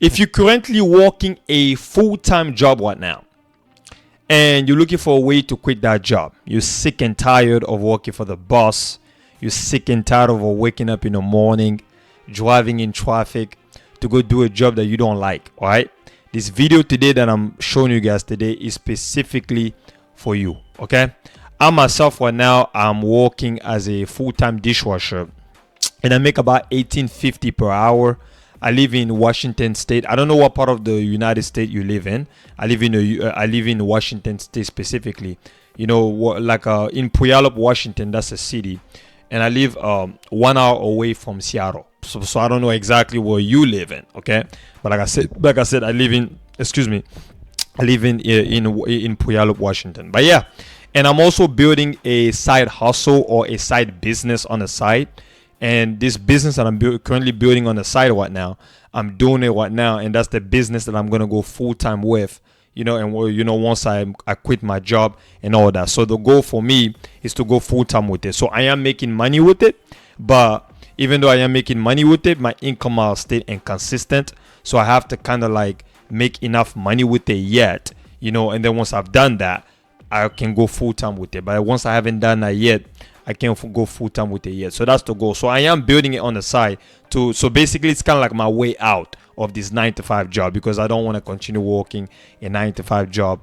If you're currently working a full-time job right now and you're looking for a way to quit that job, you're sick and tired of working for the boss, you're sick and tired of waking up in the morning, driving in traffic to go do a job that you don't like, all right? This video today that I'm showing you guys today is specifically for you, okay? I myself right now, I'm working as a full-time dishwasher and I make about $18.50 per hour. I live in Washington State. I don't know what part of the United States you live in. I live in Washington State specifically. You know, like in Puyallup, Washington, that's a city, and I live 1 hour away from Seattle. So I don't know exactly where you live in, okay? But like I said, I live in Puyallup, Washington. But yeah, and I'm also building a side hustle or a side business on the side. And this business that I'm currently building on the side right now, I'm doing it right now, and that's the business that I'm gonna go full time with, you know. And once I quit my job and all that, so the goal for me is to go full time with it. So I am making money with it, but even though I am making money with it, my income will stay inconsistent. So I have to kind of like make enough money with it yet, you know. And then once I've done that, I can go full time with it. But once I haven't done that yet, I can't go full time with it yet. So that's the goal. So I am building it on the side so basically it's kind of like my way out of this 9-to-5 job, because I don't want to continue working a 9-to-5 job.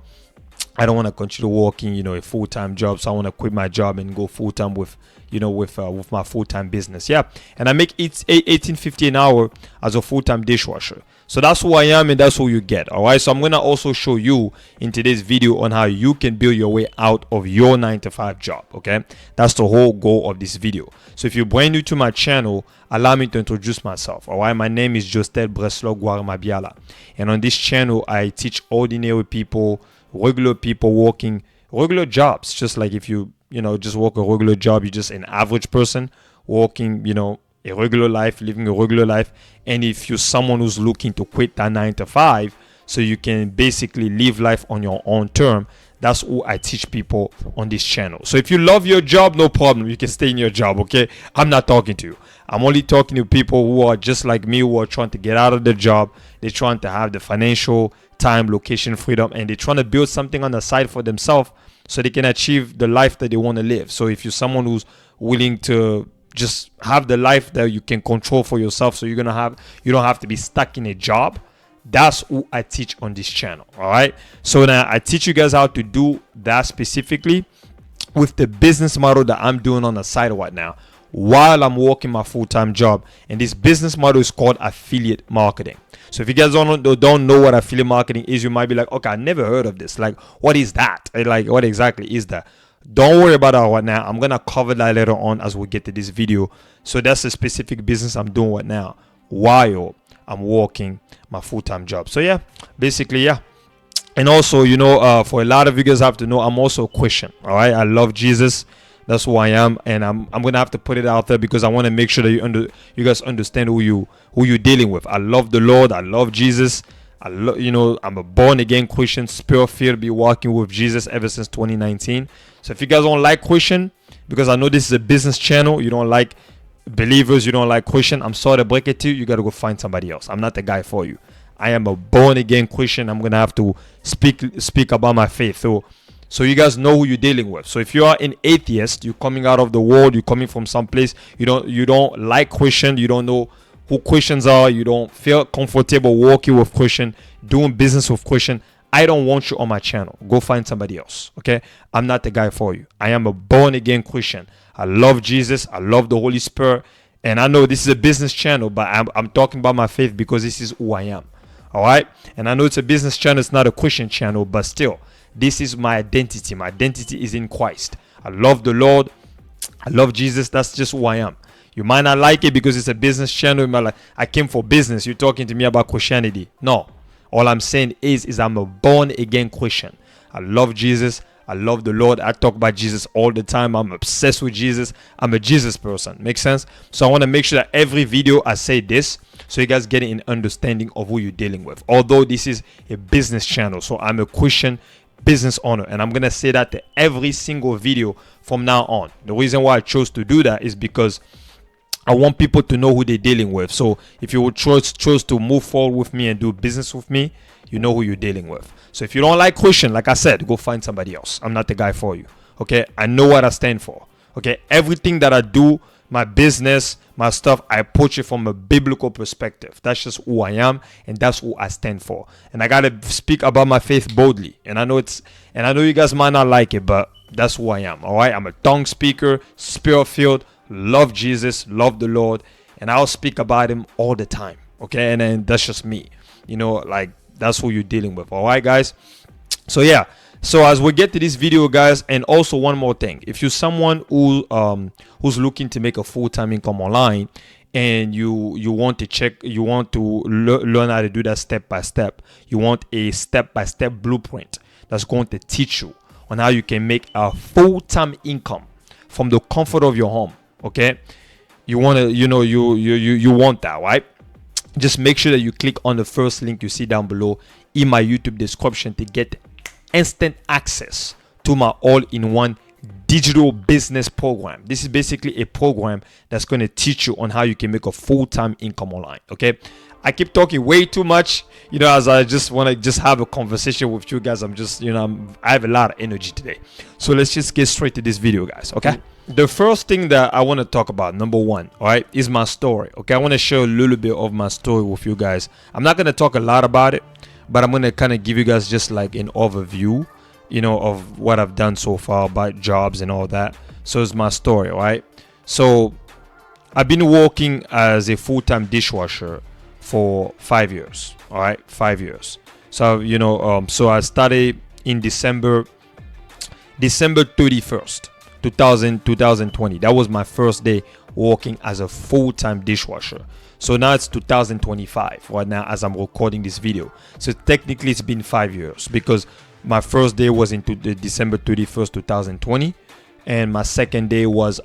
I don't want to continue working, you know, a full-time job. So I want to quit my job and go full-time with my full-time business. Yeah. And I make $18.50 an hour as a full-time dishwasher. So that's who I am and that's who you get. All right. So I'm going to also show you in today's video on how you can build your way out of your 9-to-5 job. Okay. That's the whole goal of this video. So if you're brand new to my channel, allow me to introduce myself. All right. My name is Jostel Breslau Guarmabiala. And on this channel, I teach ordinary people, regular people working regular jobs. Just like if you just work a regular job, you're just an average person working, a regular life, living a regular life. And if you're someone who's looking to quit that 9-to-5 so you can basically live life on your own term, that's who I teach people on this channel. So if you love your job, no problem, you can stay in your job. Okay, I'm not talking to you. I'm only talking to people who are just like me, who are trying to get out of the job. They're trying to have the financial, time, location freedom, and they're trying to build something on the side for themselves so they can achieve the life that they want to live. So if you're someone who's willing to just have the life that you can control for yourself, so you don't have to be stuck in a job, that's who I teach on this channel. All right, so now I teach you guys how to do that specifically with the business model that I'm doing on the side right now while I'm working my full-time job. And this business model is called affiliate marketing. So if you guys don't know what affiliate marketing is, you might be like, okay, I never heard of this. Like, what is that? Like, what exactly is that? Don't worry about that right now. I'm gonna cover that later on as we get to this video. So that's a specific business I'm doing right now while I'm working my full-time job. So yeah, basically, yeah. And also, for a lot of you guys have to know, I'm also a Christian. All right, I love Jesus. That's who I am, and I'm gonna have to put it out there because I want to make sure that you guys understand who you're dealing with. I love the Lord. I love Jesus. I'm a born again Christian, spirit-filled, be walking with Jesus ever since 2019. So if you guys don't like Christian, because I know this is a business channel, you don't like believers, you don't like Christian, I'm sorry to break it to you. You got to go find somebody else. I'm not the guy for you. I am a born again Christian. I'm gonna have to speak about my faith. So you guys know who you're dealing with. So if you are an atheist, you're coming out of the world, you're coming from some place, you don't like Christian, you don't know who Christians are, you don't feel comfortable working with Christian, doing business with Christian, I don't want you on my channel. Go find somebody else. Okay, I'm not the guy for you. I am a born again Christian. I love Jesus. I love the Holy Spirit. And I know this is a business channel, but I'm talking about my faith because this is who I am. All right. And I know it's a business channel. It's not a Christian channel, but still, this is my identity. My identity is in Christ. I love the Lord. I love Jesus. That's just who I am. You might not like it because it's a business channel. You might like, I came for business. You're talking to me about Christianity. No. All I'm saying is I'm a born again Christian. I love Jesus. I love the Lord. I talk about Jesus all the time. I'm obsessed with Jesus. I'm a Jesus person. Makes sense? So I want to make sure that every video I say this, so you guys get an understanding of who you're dealing with. Although this is a business channel, so I'm a Christian business owner, and I'm gonna say that to every single video from now on. The reason why I chose to do that is because I want people to know who they're dealing with. So if you would choose to move forward with me and do business with me, you know who you're dealing with. So if you don't like Christian, like I said, go find somebody else. I'm not the guy for you. Okay, I know what I stand for. Okay, everything that I do, my business, my stuff, I approach it from a biblical perspective. That's just who I am, and that's who I stand for. And I gotta speak about my faith boldly. And I know you guys might not like it, but that's who I am. All right, I'm a tongue speaker, spirit filled, love Jesus, love the Lord, and I'll speak about him all the time. Okay, and then that's just me. Like that's who you're dealing with. All right, guys. So yeah. So as we get to this video, guys, and also one more thing, if you're someone who's looking to make a full-time income online, and you want to learn how to do that step by step, you want a step-by-step blueprint that's going to teach you on how you can make a full-time income from the comfort of your home. Okay, you want to, you want that, right? Just make sure that you click on the first link you see down below in my YouTube description to get instant access to my all-in-one digital business program. This is basically a program that's going to teach you on how you can make a full-time income online. Okay, I keep talking way too much, as I just want to have a conversation with you guys. I have a lot of energy today, so let's just get straight to this video, guys. Okay, the first thing that I want to talk about, number one, all right, is my story. Okay, I want to share a little bit of my story with you guys. I'm not going to talk a lot about it, but I'm going to kind of give you guys just like an overview, of what I've done so far about jobs and all that. So it's my story, right? So I've been working as a full-time dishwasher for 5 years, all right? 5 years. So, so I started in December 31st, 2020. That was my first day working as a full-time dishwasher. So now it's 2025 right now as I'm recording this video. So technically it's been 5 years, because my first day was into the December 31st, 2020, and my second day was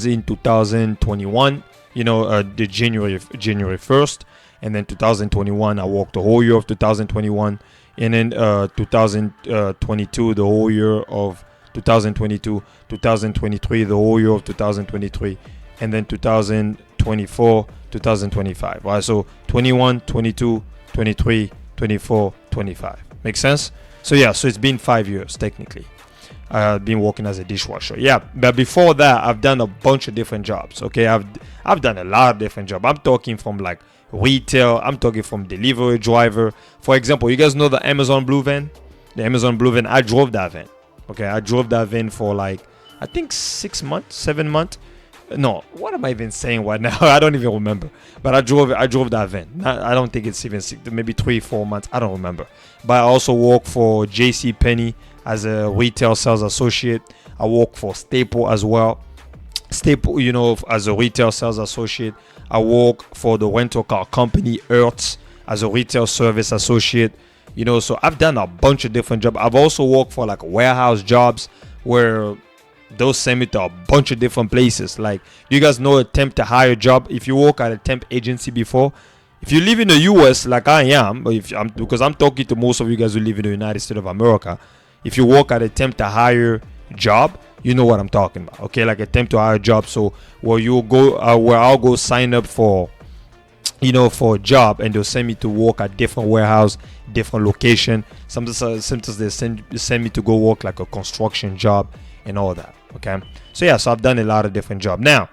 in 2021, the January 1st, and then 2021 I worked the whole year of 2021, and then 2022 the whole year of 2022, 2023 the whole year of 2023, and then 2024, 2025, right? So 21, 22, 23, 24, 25. Make sense? So yeah, so it's been 5 years technically. I've been working as a dishwasher. Yeah, but before that, I've done a bunch of different jobs. Okay, I've done a lot of different jobs. I'm talking from like retail. I'm talking from delivery driver. For example, you guys know the Amazon Blue van? The Amazon Blue van. I drove that van. Okay, I drove that van for like, I think 6 months, 7 months. No, what am I even saying right now? I don't even remember. But I drove that van. I don't think it's even maybe 3-4 months. I don't remember. But I also work for JC Penney as a retail sales associate. I work for Staple as well. Staple, as a retail sales associate. I work for the rental car company Hertz as a retail service associate. So I've done a bunch of different jobs. I've also worked for like warehouse jobs where those send me to a bunch of different places. Like, you guys know a temp to hire job. If you work at a temp agency before, if you live in the US like I am, because I'm talking to most of you guys who live in the United States of America, if you work at a temp to hire job, you know what I'm talking about. Okay, like a temp to hire job. So where I'll go sign up for a job, and they'll send me to work at different warehouse, different location. Sometimes they send me to go work like a construction job and all that. Okay, so yeah, so I've done a lot of different jobs. Now,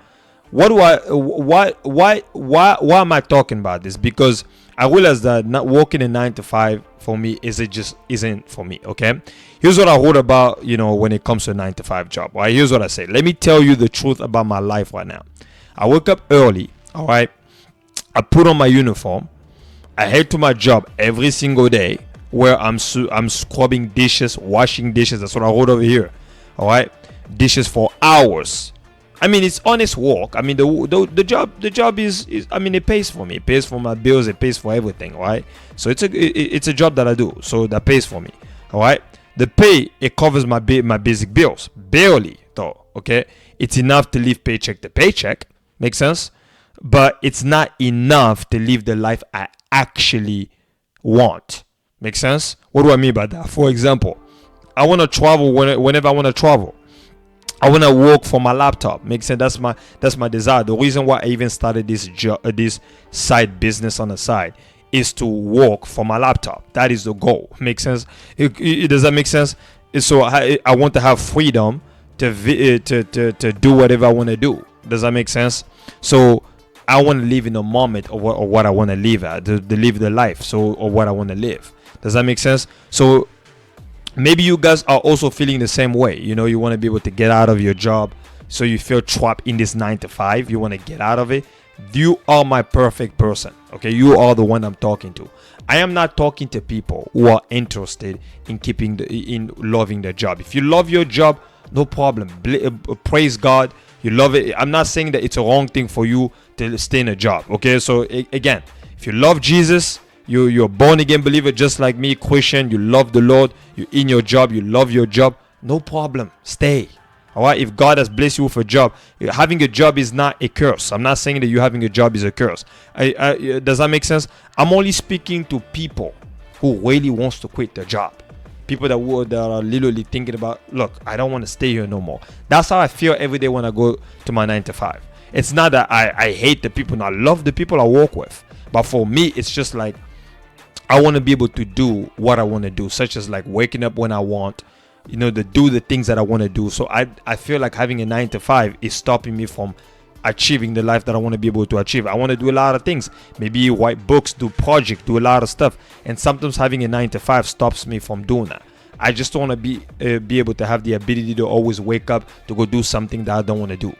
why am I talking about this? Because I realized that not working a 9 to 5 for me isn't for me. Okay, here's what I wrote about when it comes to a 9 to 5 job. Right, here's what I say. Let me tell you the truth about my life right now. I wake up early. All right, I put on my uniform. I head to my job every single day, where I'm scrubbing dishes, washing dishes. That's what I wrote over here. All right, dishes for hours. I mean, it's honest work. I mean, the job is I mean, it pays for me. It pays for my bills. It pays for everything, right? So it's a job that I do. So that pays for me. All right. The pay, it covers my basic bills. Barely though. Okay. It's enough to live paycheck to paycheck. Make sense? But it's not enough to live the life I actually want. Make sense? What do I mean by that? For example, I want to travel whenever I want to travel. I want to work for my laptop. Makes sense. That's my desire. The reason why I even started this side business on the side is to work for my laptop. That is the goal. Makes sense. Does that make sense? So I want to have freedom to do whatever I want to do. Does that make sense? So I want to live in the moment of what I want to live at, to live the life. So, or what I want to live. Does that make sense? So maybe you guys are also feeling the same way. You know, you want to be able to get out of your job, so you feel trapped in this 9 to 5. You want to get out of it. You are my perfect person. Okay, you are the one I'm talking to. I am not talking to people who are interested in in loving their job. If you love your job, no problem. Praise God. You love it. I'm not saying that it's a wrong thing for you to stay in a job. Okay, so again, if you love Jesus, you're born again believer just like me, Christian, you love the Lord, you're in your job, you love your job, no problem, stay. All right, if God has blessed you with a job, having a job is not a curse. I'm not saying that you having a job is a curse. Does that make sense? I'm only speaking to people who really wants to quit their job. People that are literally thinking about, look, I don't want to stay here no more. That's how I feel every day when I go to my 9 to 5. It's not that I hate the people. No, I love the people I work with. But for me, it's just like, I want to be able to do what I want to do, such as like waking up when I want, you know, to do the things that I want to do. So I feel like having a 9 to 5 is stopping me from achieving the life that I want to be able to achieve. I want to do a lot of things, maybe write books, do projects, do a lot of stuff. And sometimes having a 9 to 5 stops me from doing that. I just want to be able to have the ability to always wake up to go do something that I don't want to do.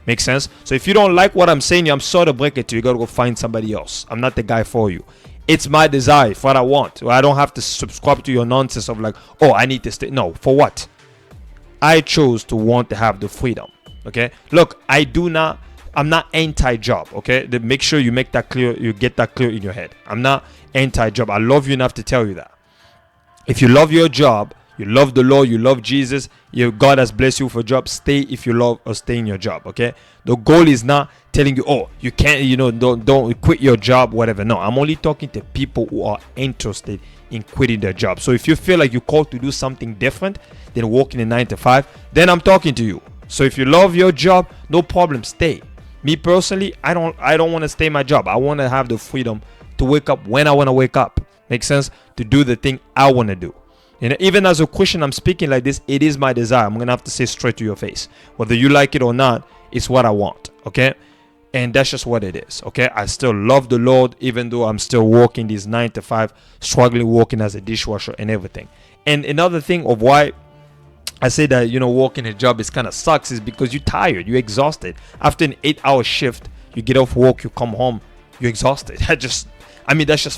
Make sense? So if you don't like what I'm saying, I'm sorry to break it to you. You got to go find somebody else. I'm not the guy for you. It's my desire. It's what I want. I don't have to subscribe to your nonsense of like, oh, I need to stay. No, for what? I chose to want to have the freedom. Okay? Look, I'm not anti-job. Okay? Make sure you make that clear. You get that clear in your head. I'm not anti-job. I love you enough to tell you that. If you love your job, you love the Lord, you love Jesus, God has blessed you for a job, stay if you love or stay in your job. Okay? The goal is not telling you, oh, you can't, don't quit your job, whatever. No, I'm only talking to people who are interested in quitting their job. So if you feel like you're called to do something different than working a 9 to 5, then I'm talking to you. So if you love your job, no problem, stay. Me personally, I don't want to stay in my job. I want to have the freedom to wake up when I want to wake up. Make sense? To do the thing I want to do. You know, even as a Christian, I'm speaking like this. It is my desire. I'm gonna have to say straight to your face, whether you like it or not. It's what I want. Okay, and that's just what it is. Okay, I still love the Lord, even though I'm still working these 9 to 5, struggling working as a dishwasher and everything. And another thing of why I say that, working a job is kind of sucks is because you're tired, you're exhausted. After an 8-hour shift, you get off work, you come home, you're exhausted. That's just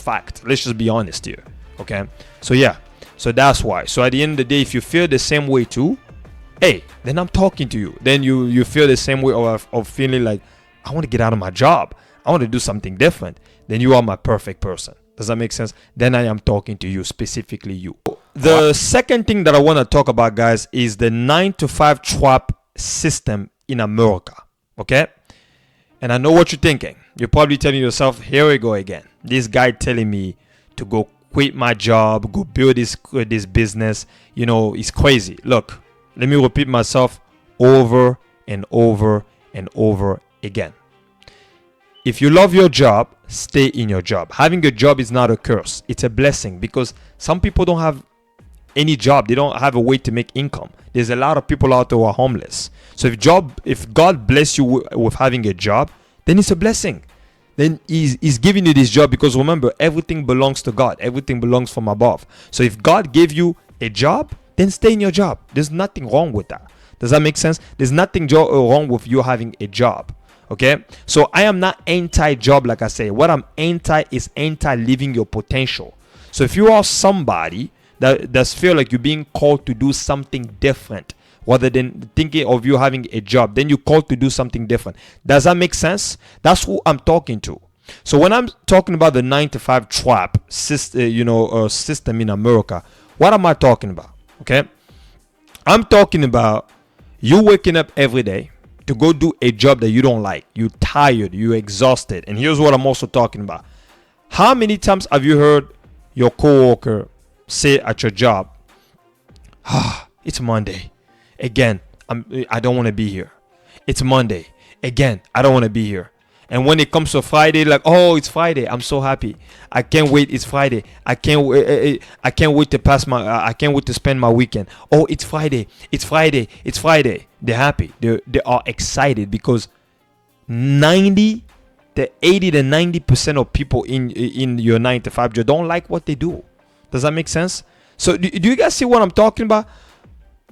fact. Let's just be honest here. Okay, so yeah. So that's why. So at the end of the day, if you feel the same way too, hey, then I'm talking to you. Then you feel the same way of feeling like, I want to get out of my job, I want to do something different. Then you are my perfect person. Does that make sense? Then I am talking to you, specifically you. The second thing that I want to talk about, guys, is the 9 to 5 trap system in America. Okay? And I know what you're thinking. You're probably telling yourself, here we go again. This guy telling me to go quit my job, go build this business. It's crazy. Look, let me repeat myself over and over and over again. If you love your job, stay in your job. Having a job is not a curse. It's a blessing, because some people don't have any job. They don't have a way to make income. There's a lot of people out there who are homeless. So if God bless you with having a job, then it's a blessing. Then he's giving you this job, because remember, everything belongs to God. Everything belongs from above. So if God gave you a job, then stay in your job. There's nothing wrong with that. Does that make sense? There's nothing wrong with you having a job. Okay? So I am not anti-job, like I say. What I'm anti is living your potential. So if you are somebody that feel like you're being called to do something different, rather than thinking of you having a job, then you're called to do something different. Does that make sense? That's who I'm talking to. So when I'm talking about the 9 to 5 trap system in America, what am I talking about? Okay, I'm talking about you waking up every day to go do a job that you don't like. You're tired, you're exhausted. And here's what I'm also talking about. How many times have you heard your coworker say at your job, it's Monday. Again, I don't want to be here. It's Monday. Again, I don't want to be here. And when it comes to Friday, like, oh, it's Friday. I'm so happy. I can't wait. It's Friday. I can't wait. I can't wait to pass my. I can't wait to spend my weekend. Oh, it's Friday. It's Friday. It's Friday. They're happy. They are excited because 90 to 80 to 90% of people in your 9 to 5 job don't like what they do. Does that make sense? So do you guys see what I'm talking about?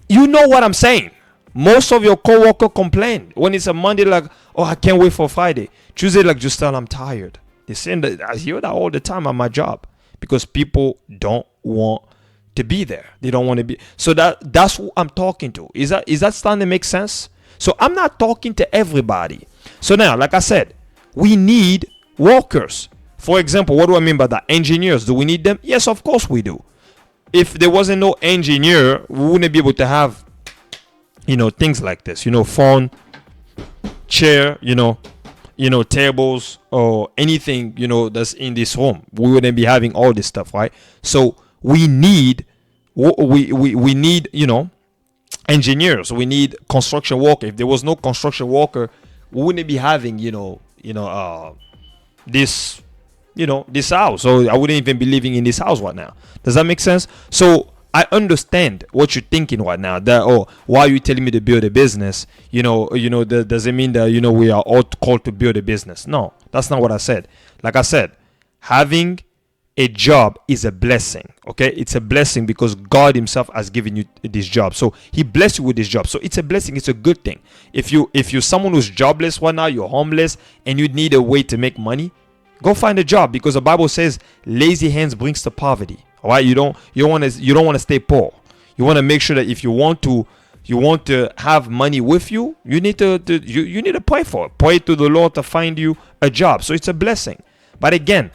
You know what I'm saying. Most of your coworker complain when it's a Monday, like, oh, I can't wait for Friday. Tuesday, like, just tell I'm tired. They say that. I hear that all the time at my job because people don't want to be there. They don't want to be. So that's who I'm talking to. Is that starting to make sense? So I'm not talking to everybody. So now, like I said, we need workers. For example, what do I mean by that? Engineers. Do we need them? Yes, of course we do. If there wasn't no engineer, we wouldn't be able to have, things like this. Phone, chair, tables, or anything, that's in this home. We wouldn't be having all this stuff, right? So we need, we need, engineers. We need construction worker. If there was no construction worker, we wouldn't be having, this this house. So I wouldn't even be living in this house right now. Does that make sense? So I understand what you're thinking right now. That, oh, why are you telling me to build a business? Does it mean that we are all called to build a business? No, that's not what I said. Like I said, having a job is a blessing. Okay, it's a blessing because God Himself has given you this job. So He blessed you with this job. So it's a blessing. It's a good thing. If you're someone who's jobless right now, you're homeless, and you need a way to make money, go find a job, because the Bible says lazy hands brings to poverty. All right, you don't want to stay poor. You want to make sure that if you want to have money with you, you need to pray for it. Pray to the Lord to find you a job. So it's a blessing. But again,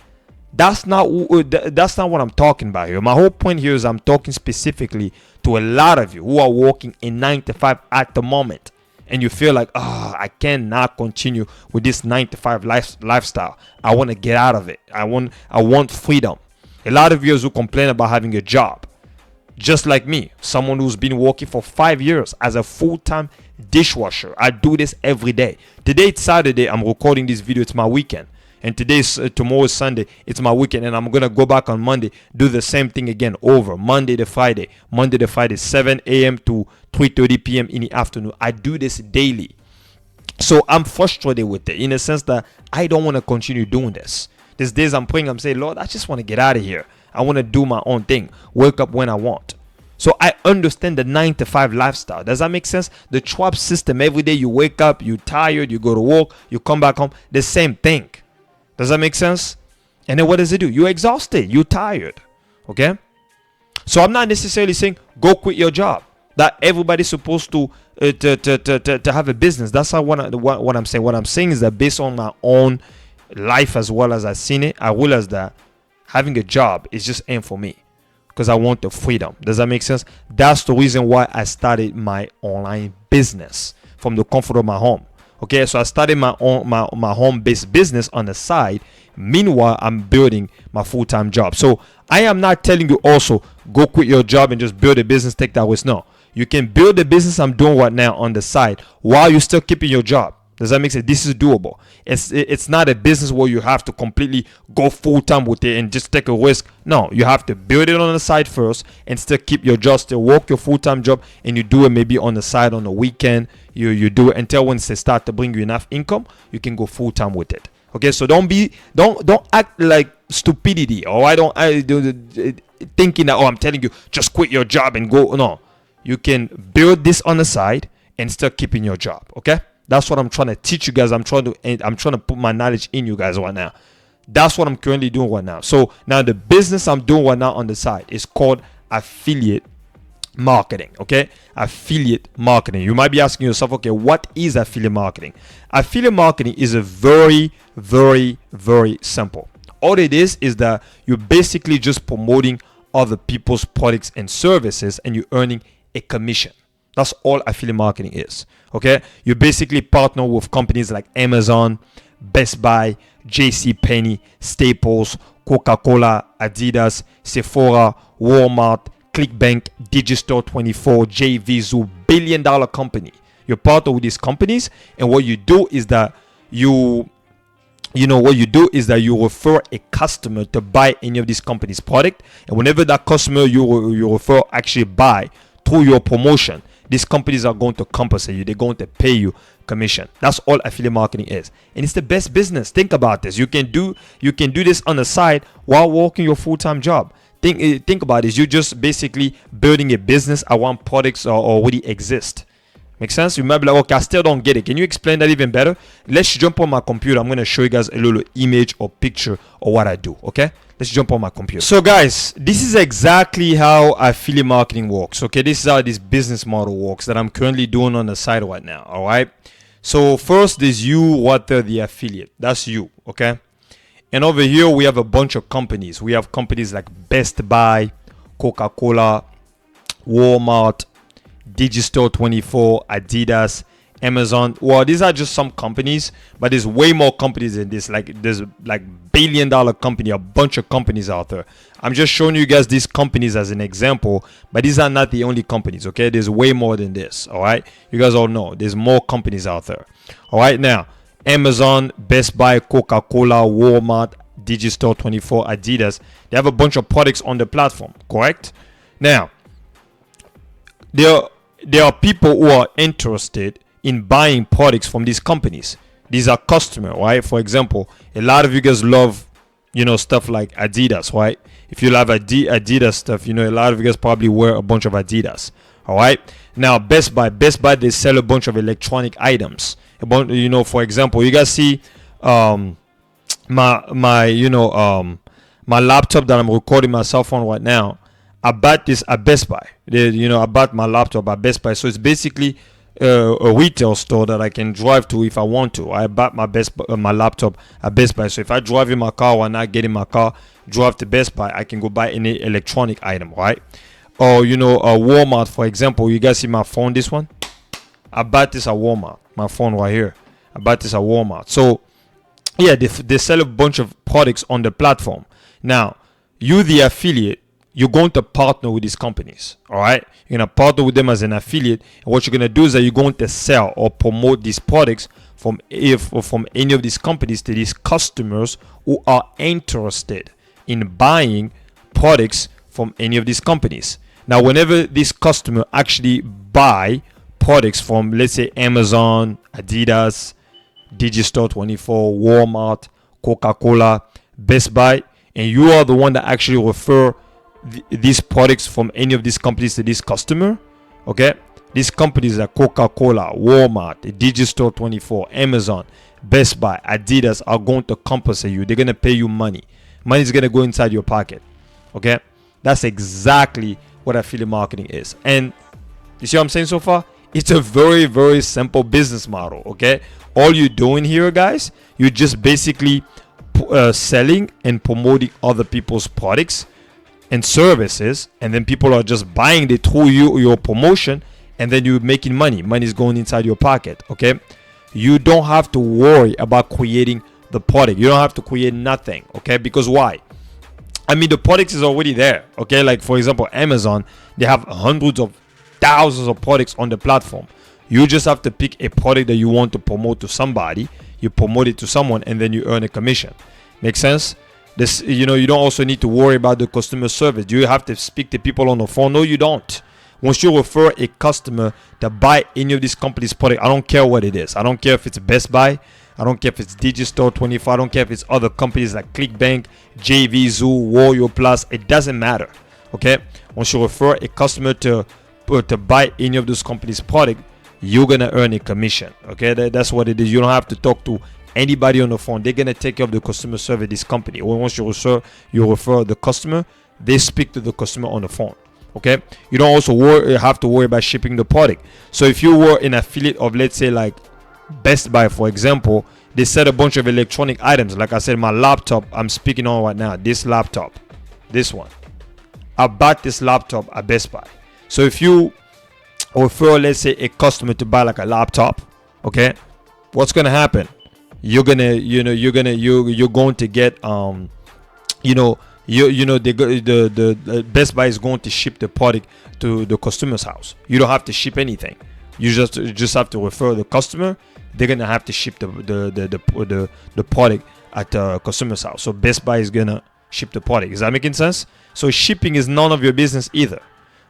that's not what I'm talking about here. My whole point here is I'm talking specifically to a lot of you who are working a 9 to 5 at the moment, and you feel like, I cannot continue with this 9 to 5 lifestyle. I want to get out of it. I want freedom. A lot of you who complain about having a job, just like me, someone who's been working for 5 years as a full-time dishwasher. I do this every day. Today it's Saturday. I'm recording this video. It's my weekend. And tomorrow is Sunday. It's my weekend. And I'm going to go back on Monday, do the same thing again over Monday to Friday, 7 a.m. to 3:30 p.m. in the afternoon. I do this daily. So I'm frustrated with it in the sense that I don't want to continue doing this. These days I'm praying, I'm saying, Lord, I just want to get out of here. I want to do my own thing. Wake up when I want. So I understand the 9 to 5 lifestyle. Does that make sense? The trap system, every day you wake up, you're tired, you go to work, you come back home, the same thing. Does that make sense? And then what does it do? You're exhausted. You're tired. Okay? So I'm not necessarily saying go quit your job. That everybody's supposed to have a business. That's not what I'm saying. What I'm saying is that based on my own life as well as I've seen it, I realize that having a job is just ain't for me, because I want the freedom. Does that make sense? That's the reason why I started my online business from the comfort of my home. Okay, so I started my home-based business on the side. Meanwhile, I'm building my full-time job. So I am not telling you also go quit your job and just build a business, take that risk. No, you can build the business I'm doing right now on the side while you're still keeping your job. Does that make sense? This is doable. It's not a business where you have to completely go full-time with it and just take a risk. No, you have to build it on the side first and still keep your job, still work your full-time job, and you do it maybe on the side on the weekend. You do it until when they start to bring you enough income, you can go full-time with it. Okay, so don't act like stupidity, or thinking that, I'm telling you just quit your job and go. No, you can build this on the side and still keeping your job. Okay. That's what I'm trying to teach you guys. I'm trying to put my knowledge in you guys right now. That's what I'm currently doing right now. So now the business I'm doing right now on the side is called affiliate marketing. Okay, affiliate marketing. You might be asking yourself, okay, what is affiliate marketing? Affiliate marketing is a very, very, very simple. All it is that you're basically just promoting other people's products and services, and you're earning a commission. That's all affiliate marketing is. Okay, you basically partner with companies like Amazon, Best Buy, JCPenney, Staples, Coca-Cola, Adidas, Sephora, Walmart, ClickBank, Digistore24, JVZoo, billion-dollar company. You're partner with these companies, and what you do is that you refer a customer to buy any of these companies' product, and whenever that customer you refer actually buy through your promotion, these companies are going to compensate you. They're going to pay you commission. That's all affiliate marketing is, and it's the best business. Think about this. You can do this on the side while working your full-time job. Think about this. You're just basically building a business around products already exist. Make sense? You might be like, okay, I still don't get it. Can you explain that even better? Let's jump on my computer. I'm going to show you guys a little image or picture of what I do. Okay? Let's jump on my computer. So guys, this is exactly how affiliate marketing works. Okay? This is how this business model works that I'm currently doing on the side right now. All right? So first there's you, the affiliate. That's you. Okay? And over here we have a bunch of companies. We have companies like Best Buy, Coca-Cola, Walmart, Digistore24, Adidas, Amazon. Well, these are just some companies, but there's way more companies than this. There's billion-dollar company, a bunch of companies out there. I'm just showing you guys these companies as an example, but these are not the only companies. Okay, there's way more than this. All right, you guys all know there's more companies out there. All right, now Amazon, Best Buy, Coca-Cola, Walmart, Digistore24, Adidas. They have a bunch of products on the platform. Correct? Now there are people who are interested in buying products from these companies. These are customers, right? For example, a lot of you guys love, stuff like Adidas, right? If you love Adidas stuff, a lot of you guys probably wear a bunch of Adidas, all right? Now, Best Buy, they sell a bunch of electronic items. For example, you guys see my laptop that I'm recording myself on right now. I bought this at Best Buy. I bought my laptop at Best Buy. So it's basically a retail store that I can drive to if I want to. I bought my laptop at Best Buy. So if I drive in my car or not get in my car, drive to Best Buy, I can go buy any electronic item, right? Or, Walmart, for example. You guys see my phone, this one? I bought this at Walmart. My phone right here. I bought this at Walmart. So, yeah, they sell a bunch of products on the platform. Now, you, the affiliate, you're going to partner with these companies, all right? You're going to partner with them as an affiliate. And what you're going to do is that you're going to sell or promote these products from any of these companies to these customers who are interested in buying products from any of these companies. Now, whenever this customer actually buy products from, let's say, Amazon, Adidas, Digistore24, Walmart, Coca-Cola, Best Buy, and you are the one that actually refer these products from any of these companies to this customer, okay? These companies like Coca-Cola, Walmart, Digistore24, Amazon, Best Buy, Adidas are going to compensate you. They're going to pay you money. Money is going to go inside your pocket, okay? That's exactly what affiliate marketing is. And you see what I'm saying so far? It's a very, very simple business model, okay? All you're doing here, guys, you're just basically selling and promoting other people's products and services, and then people are just buying it through your promotion, and then you're making money. Money is going inside your pocket, okay? You don't have to worry about creating the product. You don't have to create nothing, okay? Because why? I mean, the product is already there, okay? Like, for example, Amazon, they have hundreds of thousands of products on the platform. You just have to pick a product that you want to promote to somebody. You promote it to someone, and then you earn a commission. Make sense? This, you don't also need to worry about the customer service. Do you have to speak to people on the phone? No, you don't. Once you refer a customer to buy any of these companies' product, I don't care what it is. I don't care if it's Best Buy. I don't care if it's Digistore24. I don't care if it's other companies like ClickBank, JVZoo, Warrior Plus. It doesn't matter. Okay? Once you refer a customer to buy any of those companies' product, you're gonna earn a commission. Okay? That's what it is. You don't have to talk to anybody on the phone. They're gonna take care of the customer service. This company. Once you refer the customer, they speak to the customer on the phone. Okay, you don't also have to worry about shipping the product. So if you were an affiliate of, let's say, like Best Buy, for example, they sell a bunch of electronic items. Like I said, my laptop I'm speaking on right now, this laptop, this one, I bought this laptop at Best Buy. So if you refer, let's say, a customer to buy like a laptop, okay, what's gonna happen? You're going to get You know the Best Buy is going to ship the product to the customer's house. You don't have to ship anything. You just have to refer the customer. They're gonna have to ship the product at the customer's house. So Best Buy is gonna ship the product. Is that making sense? So shipping is none of your business either.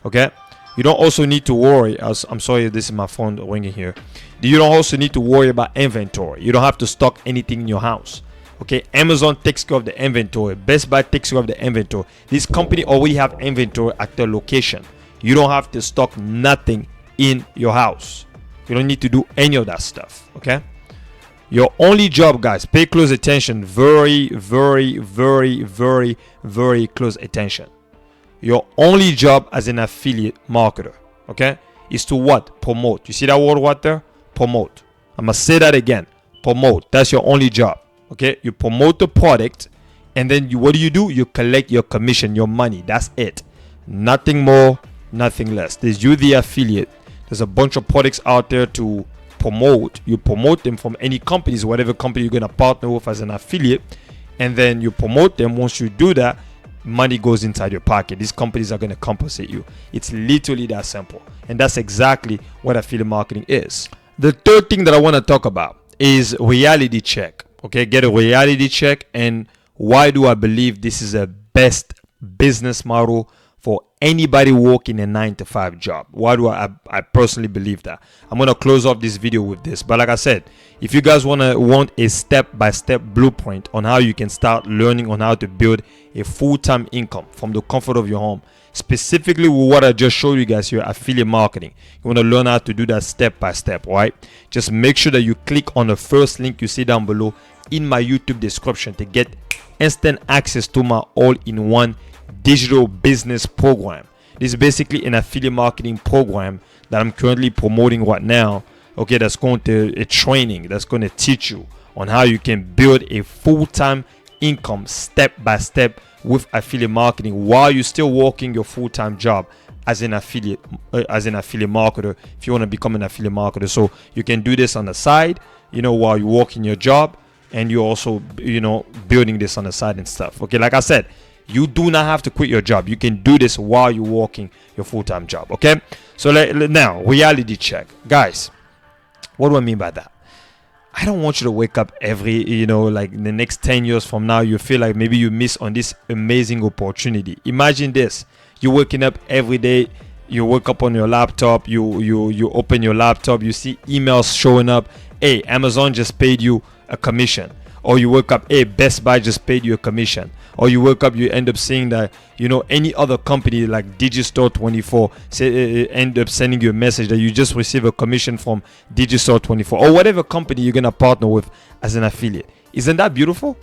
Okay. You don't also need to worry. I'm sorry, this is my phone ringing here. You don't also need to worry about inventory. You don't have to stock anything in your house. Okay, Amazon takes care of the inventory. Best Buy takes care of the inventory. This company already have inventory at their location. You don't have to stock nothing in your house. You don't need to do any of that stuff. Okay. Your only job, guys, pay close attention. Very, very, very, very, very close attention. Your only job as an affiliate marketer, okay, is to what? Promote. You see that word right there? Promote. I'm going to say that again. Promote. That's your only job, okay? You promote the product, and then what do? You collect your commission, your money. That's it. Nothing more, nothing less. There's you, the affiliate. There's a bunch of products out there to promote. You promote them from any companies, whatever company you're going to partner with as an affiliate, and then you promote them. Once you do that, money goes inside your pocket. These companies are going to compensate you. It's literally that simple. And that's exactly what affiliate marketing is. The third thing that I want to talk about is reality check. Okay, get a reality check. And why do I believe this is a best business model for anybody working a 9-to-5 job? Why do I personally believe that? I'm going to close off this video with this. But like I said, if you guys want a step-by-step blueprint on how you can start learning on how to build a full-time income from the comfort of your home, specifically with what I just showed you guys here, affiliate marketing, you want to learn how to do that step-by-step, right? Just make sure that you click on the first link you see down below in my YouTube description to get instant access to my all-in-one digital business program. This is basically an affiliate marketing program that I'm currently promoting right now. Okay, that's going to a training that's going to teach you on how you can build a full-time income step by step with affiliate marketing while you're still working your full-time job as an affiliate marketer. If you want to become an affiliate marketer, so you can do this on the side, while you're working your job, and you're also building this on the side and stuff. Okay, like I said, you do not have to quit your job. You can do this while you're working your full-time job. Okay, so now reality check, guys. What do I mean by that? I don't want you to wake up every, like the next 10 years from now, you feel like maybe you miss on this amazing opportunity. Imagine this. You're waking up every day. You wake up on your laptop. You open your laptop. You see emails showing up. Hey, Amazon just paid you a commission. Or you wake up, hey, Best Buy just paid you a commission. Or you wake up, you end up seeing that, any other company like Digistore24 end up sending you a message that you just received a commission from Digistore24 or whatever company you're going to partner with as an affiliate. Isn't that beautiful?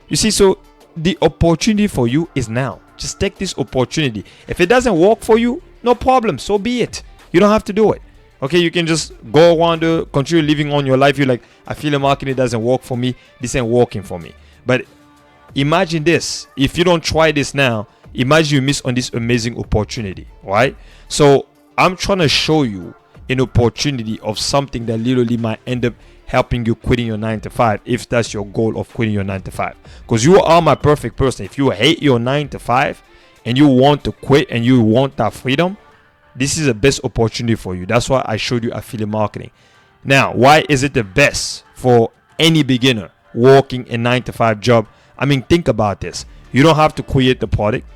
You see, so the opportunity for you is now. Just take this opportunity. If it doesn't work for you, no problem. So be it. You don't have to do it. Okay, you can just go around, continue living on your life. You're like, affiliate marketing doesn't work for me. This ain't working for me. But imagine this. If you don't try this now, imagine you miss on this amazing opportunity, right? So I'm trying to show you an opportunity of something that literally might end up helping you quitting your 9-to-5 if that's your goal of quitting your 9-to-5. Because you are my perfect person. If you hate your 9-to-5 and you want to quit and you want that freedom, this is the best opportunity for you. That's why I showed you affiliate marketing. Now, why is it the best for any beginner working a 9-to-5 job? I mean, think about this. You don't have to create the product.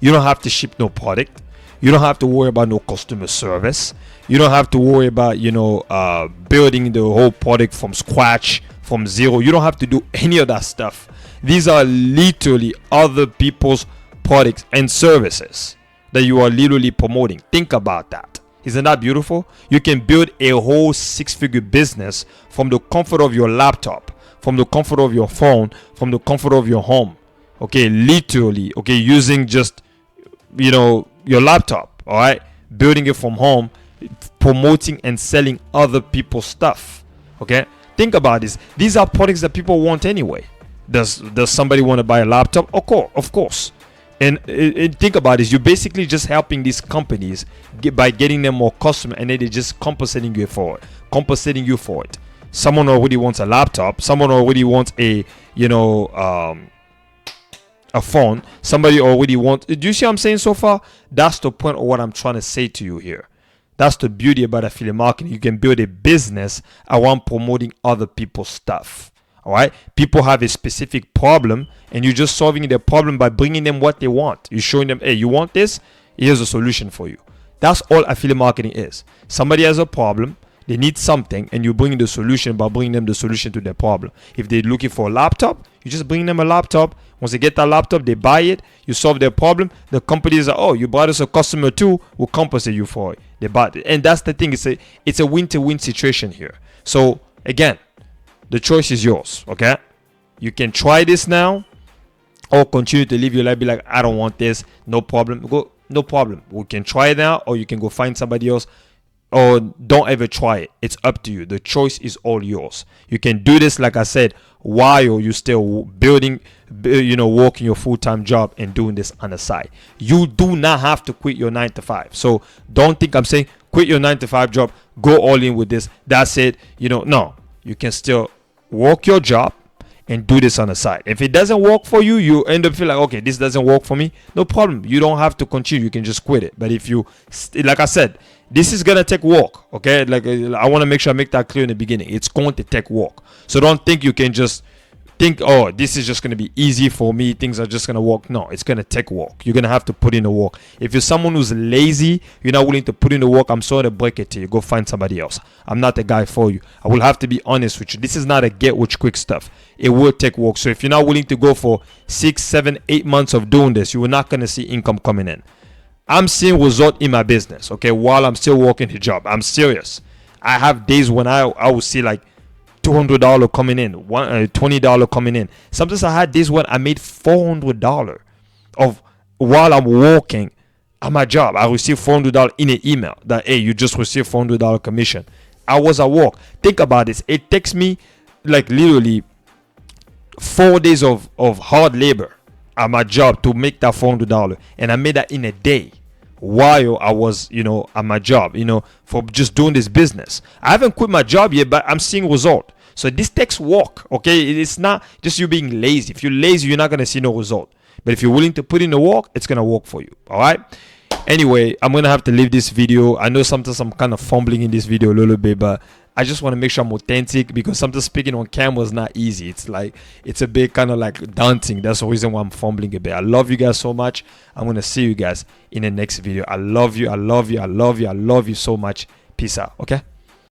You don't have to ship no product. You don't have to worry about no customer service. You don't have to worry about, building the whole product from scratch, from zero. You don't have to do any of that stuff. These are literally other people's products and services that you are literally promoting. Think about that. Isn't that beautiful? You can build a whole 6-figure business from the comfort of your laptop, from the comfort of your phone, from the comfort of your home. Okay, literally, okay, using just, your laptop, all right? Building it from home, promoting and selling other people's stuff. Okay? Think about this. These are products that people want anyway. Does somebody want to buy a laptop? Of course. And think about this. You're basically just helping these companies by getting them more customers, and then they're just compensating you for it. Someone already wants a laptop. Someone already wants a a phone, somebody already wants. Do you see what I'm saying so far? That's the point of what I'm trying to say to you here. That's the beauty about affiliate marketing. You can build a business around promoting other people's stuff. All right. People have a specific problem, and you're just solving their problem by bringing them what they want. You're showing them, hey, you want this? Here's a solution for you. That's all affiliate marketing is. Somebody has a problem, they need something, and you bring the solution by bringing them the solution to their problem. If they're looking for a laptop, you just bring them a laptop. Once they get that laptop, they buy it. You solve their problem. The company is like, oh, you brought us a customer too. We'll compensate you for it. They bought it, and that's the thing. It's a win-to-win situation here. So again, the choice is yours. Okay, you can try this now, or continue to live your life. Be like, I don't want this. No problem. Go. No problem. We can try it now, or you can go find somebody else. Or don't ever try it. It's up to you. The choice is all yours. You can do this, like I said, while you're still building, working your full-time job and doing this on the side. You do not have to quit your 9 to 5. So don't think I'm saying quit your 9 to 5 job, go all in with this. That's it. No, you can still work your job and do this on the side. If it doesn't work for you, you end up feeling like, okay, this doesn't work for me. No problem. You don't have to continue. You can just quit it. But if you, like I said, this is going to take work. Okay. Like I want to make sure I make that clear in the beginning. It's going to take work. So don't think you can just think, oh, this is just going to be easy for me. Things are just going to work. No, it's going to take work. You're going to have to put in the work. If you're someone who's lazy, you're not willing to put in the work, I'm sorry to break it to you. Go find somebody else. I'm not the guy for you. I will have to be honest with you. This is not a get rich quick stuff. It will take work. So if you're not willing to go for 6, 7, 8 months of doing this, you are not going to see income coming in. I'm seeing result in my business, okay, while I'm still working the job. I'm serious. I have days when I will see like $200 coming in, $20 coming in. Sometimes I had days when I made $400 of while I'm working at my job. I received $400 in an email that, hey, you just received $400 commission. I was at work. Think about this. It takes me like literally 4 days of hard labor at my job to make that $400, and I made that in a day while I was at my job for just doing this business. I haven't quit my job yet, but I'm seeing result. So this takes work. Okay, it's not just you being lazy. If you're lazy, you're not going to see no result. But if you're willing to put in the work, it's going to work for you. All right. Anyway, I'm going to have to leave this video. I know sometimes I'm kind of fumbling in this video a little bit, but I just want to make sure I'm authentic, because sometimes speaking on camera is not easy. It's a bit kind of like daunting. That's the reason why I'm fumbling a bit. I love you guys so much. I'm going to see you guys in the next video. I love you. I love you. I love you. I love you so much. Peace out. Okay.